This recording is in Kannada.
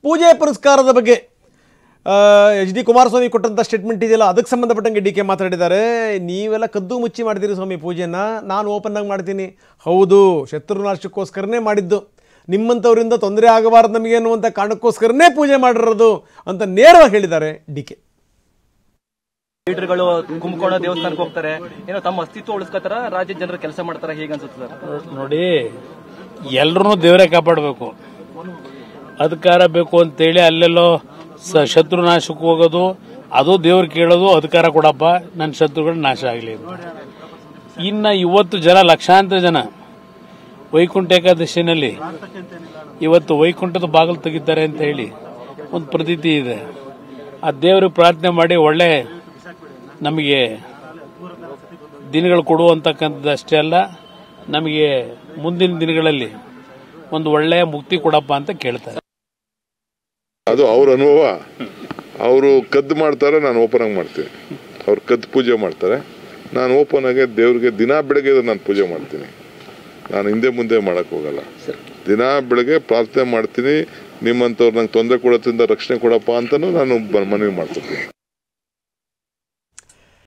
ಪೂಜೆ ಪುರಸ್ಕಾರದ ಬಗ್ಗೆ ಎಚ್ ಡಿ ಕುಮಾರಸ್ವಾಮಿ ಕೊಟ್ಟಂಥ ಸ್ಟೇಟ್ಮೆಂಟ್ ಇದೆಯಲ್ಲ, ಅದಕ್ಕೆ ಸಂಬಂಧಪಟ್ಟಂಗೆ ಡಿ ಕೆ ಮಾತಾಡಿದ್ದಾರೆ. ನೀವೆಲ್ಲ ಕದ್ದು ಮುಚ್ಚಿ ಮಾಡ್ತೀರಿ ಸ್ವಾಮಿ ಪೂಜೆನ, ನಾನು ಓಪನ್ನಾಗಿ ಮಾಡ್ತೀನಿ. ಹೌದು, ಶತ್ರುನಾಶಕ್ಕೋಸ್ಕರನೇ ಮಾಡಿದ್ದು, ನಿಮ್ಮಂಥವರಿಂದ ತೊಂದರೆ ಆಗಬಾರ್ದು ನಮಗೆ ಅನ್ನುವಂಥ ಕಾರಣಕ್ಕೋಸ್ಕರನೇ ಪೂಜೆ ಮಾಡಿರೋದು ಅಂತ ನೇರವಾಗಿ ಹೇಳಿದ್ದಾರೆ ಡಿ ಕೆ. ಲೀಡರ್ಗಳು ಕುಂಭಕೋಣ ದೇವಸ್ಥಾನಕ್ಕೆ ಹೋಗ್ತಾರೆ, ಏನೋ ತಮ್ಮ ಅಸ್ತಿತ್ವ ಉಳಿಸ್ಕೋತಾರ, ರಾಜ್ಯದ ಜನರು ಕೆಲಸ ಮಾಡ್ತಾರ, ಹೇಗೆ ಅನ್ಸುತ್ತೆ ಸರ್? ನೋಡಿ, ಎಲ್ಲರೂ ದೇವರೇ ಕಾಪಾಡಬೇಕು, ಅಧಿಕಾರ ಬೇಕು ಅಂತೇಳಿ ಅಲ್ಲೆಲ್ಲೋ ಶತ್ರುನಾಶಕ್ಕೆ ಹೋಗೋದು, ಅದು ದೇವ್ರು ಕೇಳೋದು, ಅಧಿಕಾರ ಕೊಡಪ್ಪ ನನ್ನ ಶತ್ರುಗಳು ನಾಶ ಆಗಲಿ. ಇನ್ನ ಇವತ್ತು ಜನ ಲಕ್ಷಾಂತರ ಜನ ವೈಕುಂಠ ಏಕಾದಶಿನಲ್ಲಿ ಇವತ್ತು ವೈಕುಂಠದ ಬಾಗಿಲು ತೆಗಿತಾರೆ ಅಂತ ಹೇಳಿ ಒಂದು ಪ್ರತೀತಿ ಇದೆ. ಆ ದೇವ್ರಿಗೆ ಪ್ರಾರ್ಥನೆ ಮಾಡಿ ಒಳ್ಳೆ ನಮಗೆ ದಿನಗಳು ಕೊಡುವಂತಕ್ಕಂಥದ್ದು ಅಷ್ಟೇ ಅಲ್ಲ, ನಮಗೆ ಮುಂದಿನ ದಿನಗಳಲ್ಲಿ ಒಂದು ಒಳ್ಳೆಯ ಮುಕ್ತಿ ಕೊಡಪ್ಪ ಅಂತ ಕೇಳ್ತಾರೆ. ಅದು ಅವ್ರ ಅನುಭವ. ಅವರು ಕದ್ದು ಮಾಡ್ತಾರೆ, ನಾನು ಓಪನ್ ಆಗಿ ಮಾಡ್ತೀನಿ. ಅವ್ರು ಕದ್ದು ಪೂಜೆ ಮಾಡ್ತಾರೆ, ನಾನು ಓಪನ್ ಆಗಿ ದೇವ್ರಿಗೆ ದಿನಾ ಬೆಳಗ್ಗೆ ನಾನು ಪೂಜೆ ಮಾಡ್ತೀನಿ. ನಾನು ಹಿಂದೆ ಮುಂದೆ ಮಾಡಕ್ ಹೋಗಲ್ಲ. ದಿನಾ ಬೆಳಗ್ಗೆ ಪ್ರಾರ್ಥನೆ ಮಾಡ್ತೀನಿ, ನಿಮ್ಮಂಥವ್ರು ನಂಗೆ ತೊಂದರೆ ಕೊಡೋದ್ರಿಂದ ರಕ್ಷಣೆ ಕೊಡಪ್ಪ ಅಂತಲೂ ನಾನು ಮನವಿ ಮಾಡ್ತೀನಿ.